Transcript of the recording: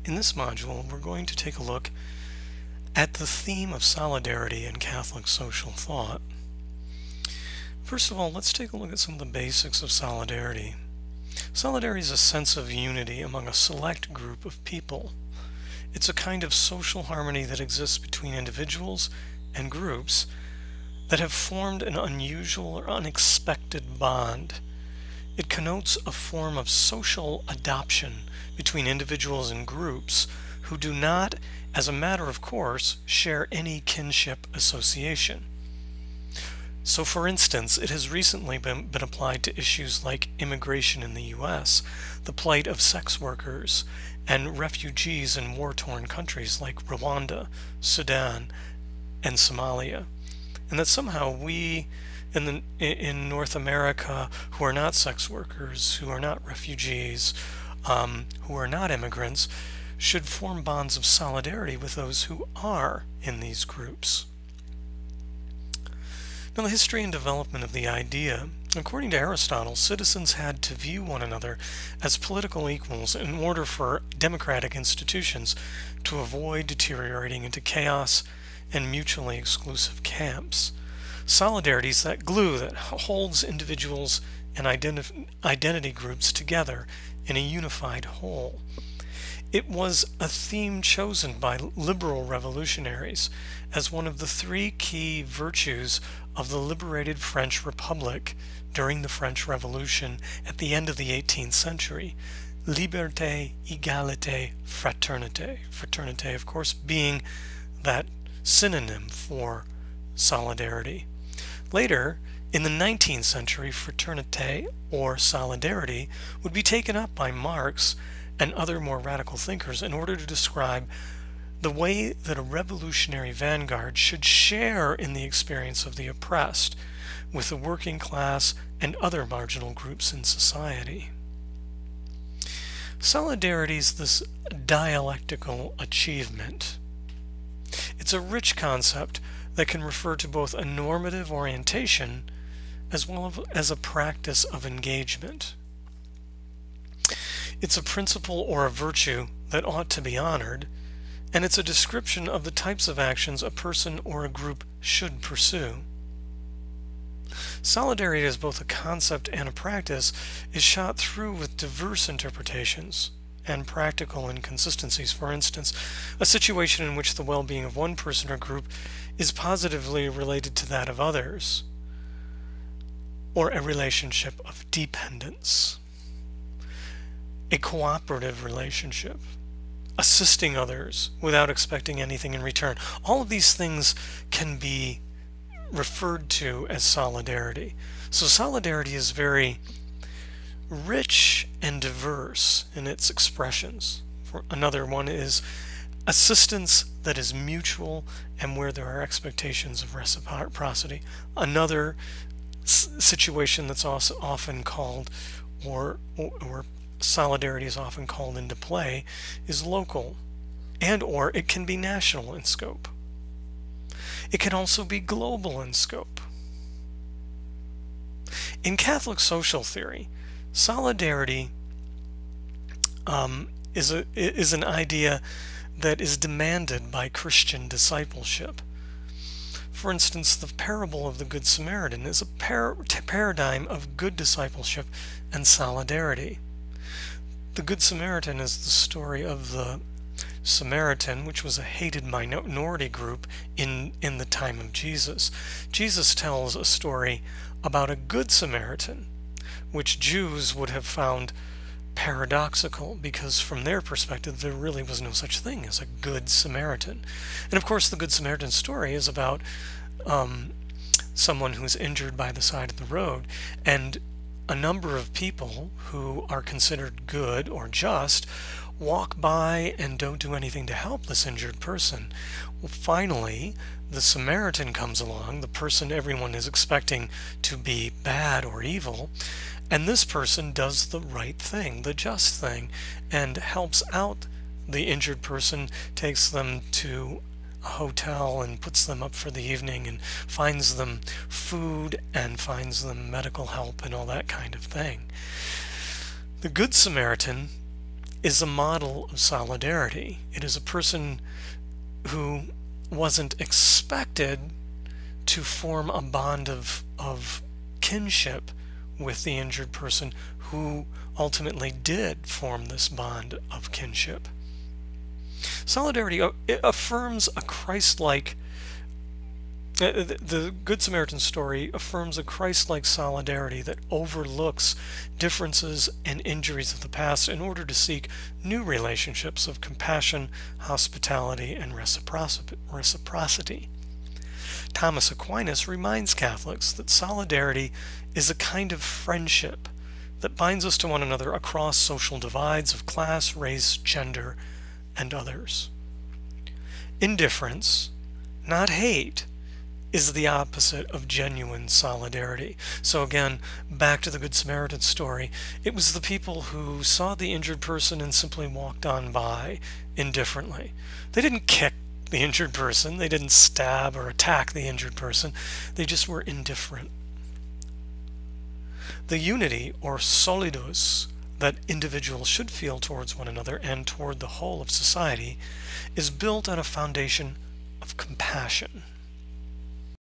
In this module, we're going to take a look at the theme of solidarity in Catholic social thought. First of all, let's take a look at some of the basics of solidarity. Solidarity is a sense of unity among a select group of people. It's a kind of social harmony that exists between individuals and groups that have formed an unusual or unexpected bond. It connotes a form of social adoption between individuals and groups who do not, as a matter of course, share any kinship association. So, for instance, it has recently been applied to issues like immigration in the U.S., the plight of sex workers, and refugees in war-torn countries like Rwanda, Sudan, and Somalia. And that somehow we in North America, who are not sex workers, who are not refugees, who are not immigrants, should form bonds of solidarity with those who are in these groups. Now, the history and development of the idea, according to Aristotle, citizens had to view one another as political equals in order for democratic institutions to avoid deteriorating into chaos and mutually exclusive camps. Solidarity is that glue that holds individuals and identity groups together in a unified whole. It was a theme chosen by liberal revolutionaries as one of the three key virtues of the liberated French Republic during the French Revolution at the end of the 18th century. Liberté, égalité, fraternité. Fraternité, of course, being that synonym for solidarity. Later, in the 19th century, fraternité, or solidarity, would be taken up by Marx and other more radical thinkers in order to describe the way that a revolutionary vanguard should share in the experience of the oppressed with the working class and other marginal groups in society. Solidarity is this dialectical achievement. It's a rich concept that can refer to both a normative orientation as well as a practice of engagement. It's a principle or a virtue that ought to be honored, and it's a description of the types of actions a person or a group should pursue. Solidarity as both a concept and a practice is shot through with diverse interpretations and practical inconsistencies. For instance, a situation in which the well-being of one person or group is positively related to that of others, or a relationship of dependence. A cooperative relationship, assisting others without expecting anything in return. All of these things can be referred to as solidarity. So solidarity is very rich and diverse in its expressions. Another one is assistance that is mutual and where there are expectations of reciprocity. Another situation that's also often called, or solidarity is often called into play, is local, and or it can be national in scope. It can also be global in scope. In Catholic social theory, solidarity is an idea that is demanded by Christian discipleship. For instance, the parable of the Good Samaritan is a paradigm of good discipleship and solidarity. The Good Samaritan is the story of the Samaritan, which was a hated minority group in the time of Jesus. Jesus tells a story about a Good Samaritan, which Jews would have found paradoxical because from their perspective there really was no such thing as a Good Samaritan. And of course the Good Samaritan story is about someone who's injured by the side of the road, and a number of people who are considered good or just walk by and don't do anything to help this injured person. Well, finally, the Samaritan comes along, the person everyone is expecting to be bad or evil, and this person does the right thing, the just thing, and helps out the injured person, takes them to a hotel and puts them up for the evening and finds them food and finds them medical help and all that kind of thing. The Good Samaritan is a model of solidarity. It is a person who wasn't expected to form a bond of kinship with the injured person, who ultimately did form this bond of kinship. Solidarity affirms a Christ-like, the Good Samaritan story affirms a Christ-like solidarity that overlooks differences and injuries of the past in order to seek new relationships of compassion, hospitality, and reciprocity. Thomas Aquinas reminds Catholics that solidarity is a kind of friendship that binds us to one another across social divides of class, race, gender, and others. Indifference, not hate, is the opposite of genuine solidarity. So again, back to the Good Samaritan story, it was the people who saw the injured person and simply walked on by indifferently. They didn't kick the injured person, they didn't stab or attack the injured person, they just were indifferent. The unity, or solidus, that individuals should feel towards one another and toward the whole of society is built on a foundation of compassion.